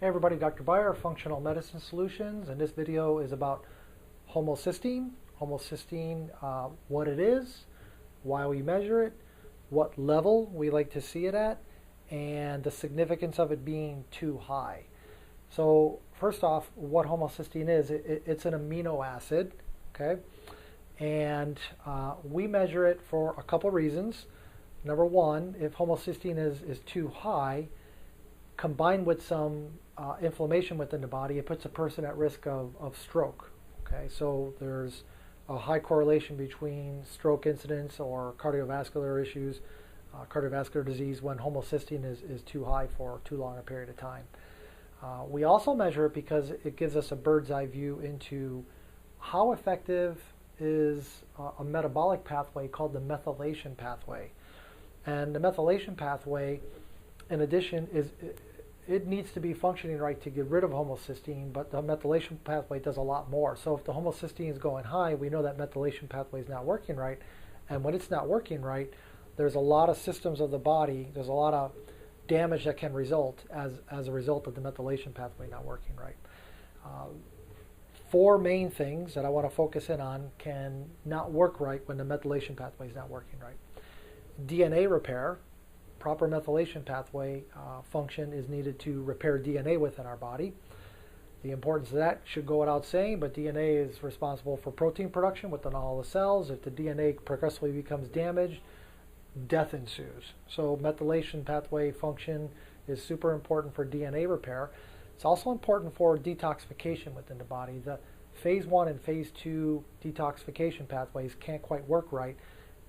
Hey everybody, Dr. Beyer, Functional Medicine Solutions, and this video is about homocysteine. Homocysteine, what it is, why we measure it, what level we like to see it at, and the significance of it being too high. So first off, what homocysteine is, it's an amino acid, okay? And we measure it for a couple reasons. Number one, if homocysteine is too high, combined with some inflammation within the body, it puts a person at risk of stroke. Okay, so there's a high correlation between stroke incidence or cardiovascular issues, cardiovascular disease, when homocysteine is too high for too long a period of time. We also measure it because it gives us a bird's eye view into how effective is a metabolic pathway called the methylation pathway. And the methylation pathway, in addition, it needs to be functioning right to get rid of homocysteine, but the methylation pathway does a lot more. So if the homocysteine is going high, we know that methylation pathway is not working right. And when it's not working right, there's a lot of systems of the body, there's a lot of damage that can result as a result of the methylation pathway not working right. Four main things that I want to focus in on can not work right when the methylation pathway is not working right. DNA repair. Proper methylation pathway function is needed to repair DNA within our body. The importance of that should go without saying, but DNA is responsible for protein production within all the cells. If the DNA progressively becomes damaged, death ensues. So methylation pathway function is super important for DNA repair. It's also important for detoxification within the body. The phase 1 and phase 2 detoxification pathways can't quite work right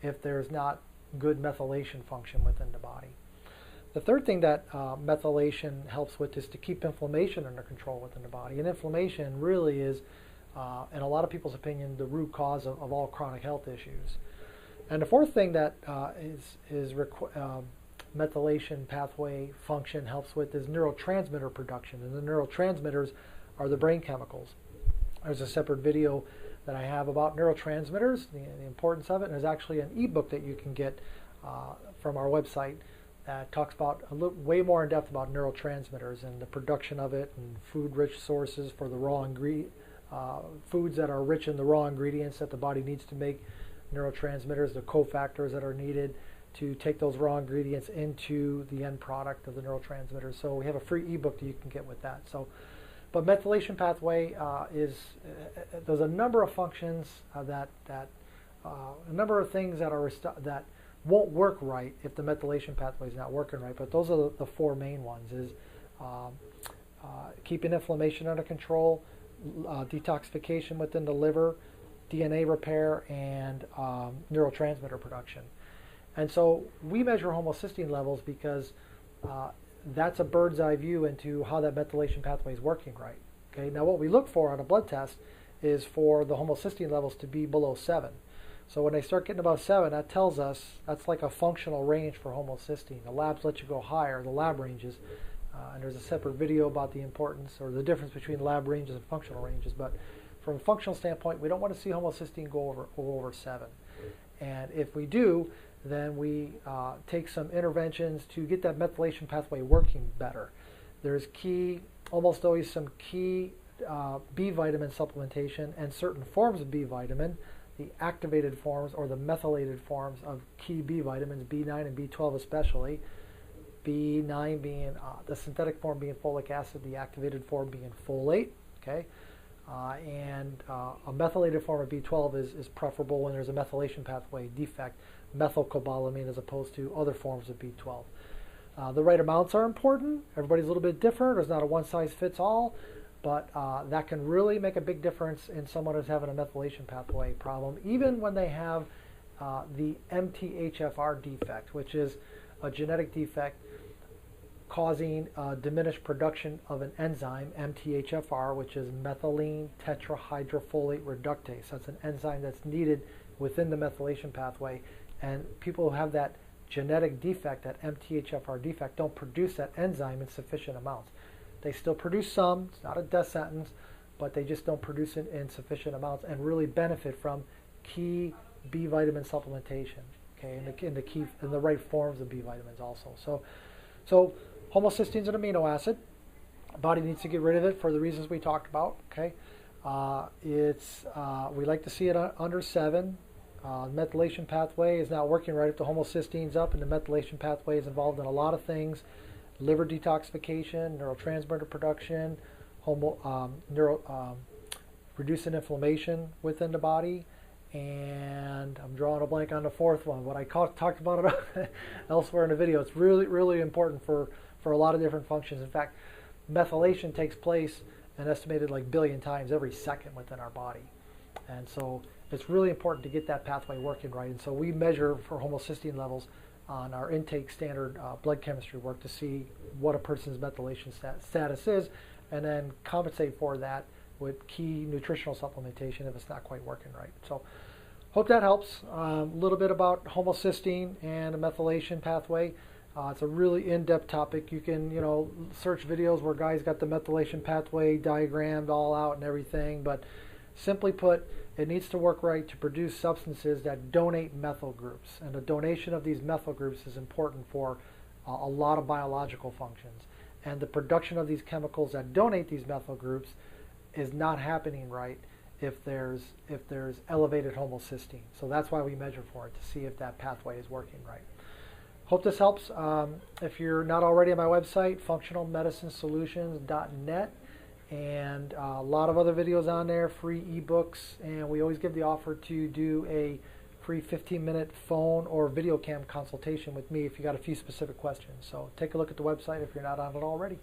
if there's not good methylation function within the body. The third thing that methylation helps with is to keep inflammation under control within the body. And inflammation really is, in a lot of people's opinion, the root cause of all chronic health issues. And the fourth thing that methylation pathway function helps with is neurotransmitter production. And the neurotransmitters are the brain chemicals. There's a separate video that I have about neurotransmitters, the importance of it, and there's actually an ebook that you can get from our website that talks about way more in depth about neurotransmitters and the production of it, and food-rich sources for the raw foods that are rich in the raw ingredients that the body needs to make neurotransmitters, the cofactors that are needed to take those raw ingredients into the end product of the neurotransmitters. So we have a free ebook that you can get with that. But methylation pathway there's a number of functions a number of things that won't work right if the methylation pathway is not working right. But those are the four main ones: is keeping inflammation under control, detoxification within the liver, DNA repair, and neurotransmitter production. And so we measure homocysteine levels because that's a bird's eye view into how that methylation pathway is working right. Okay. Now what we look for on a blood test is for the homocysteine levels to be below 7. So when they start getting above 7, that tells us that's like a functional range for homocysteine. The labs let you go higher, the lab ranges, and there's a separate video about the importance or the difference between lab ranges and functional ranges. But from a functional standpoint, we don't want to see homocysteine go over 7. And if we do, then we take some interventions to get that methylation pathway working better. There's almost always some key B vitamin supplementation and certain forms of B vitamin, the activated forms or the methylated forms of key B vitamins, B9 and B12 especially. B9 being the synthetic form being folic acid, the activated form being folate. Okay. And a methylated form of B12 is preferable when there's a methylation pathway defect, methylcobalamin, as opposed to other forms of B12. The right amounts are important. Everybody's a little bit different. There's not a one-size-fits-all, but that can really make a big difference in someone who's having a methylation pathway problem, even when they have the MTHFR defect, which is a genetic defect causing diminished production of an enzyme, MTHFR, which is methylene tetrahydrofolate reductase. That's an enzyme that's needed within the methylation pathway. And people who have that genetic defect, that MTHFR defect, don't produce that enzyme in sufficient amounts. They still produce some, it's not a death sentence, but they just don't produce it in sufficient amounts and really benefit from key B vitamin supplementation, okay, in the right forms of B vitamins also. So homocysteine is an amino acid. Body needs to get rid of it for the reasons we talked about. Okay, we like to see it under 7. Methylation pathway is not working right if the homocysteine's up, and the methylation pathway is involved in a lot of things: liver detoxification, neurotransmitter production, reducing inflammation within the body, and I'm drawing a blank on the fourth one. What I talked about it elsewhere in the video. It's really, really important for a lot of different functions. In fact, methylation takes place an estimated like billion times every second within our body, and so it's really important to get that pathway working right. And so we measure for homocysteine levels on our intake standard blood chemistry work to see what a person's methylation status is, and then compensate for that with key nutritional supplementation if it's not quite working right. So hope that helps. A little bit about homocysteine and the methylation pathway. It's a really in-depth topic. You can, search videos where guys got the methylation pathway diagrammed all out and everything, but simply put, it needs to work right to produce substances that donate methyl groups, and the donation of these methyl groups is important for a lot of biological functions. And the production of these chemicals that donate these methyl groups is not happening right if there's elevated homocysteine. So that's why we measure for it, to see if that pathway is working right. Hope this helps. If you're not already on my website, functionalmedicinesolutions.net, and a lot of other videos on there, free ebooks, and we always give the offer to do a free 15-minute phone or video cam consultation with me if you got a few specific questions. So take a look at the website if you're not on it already.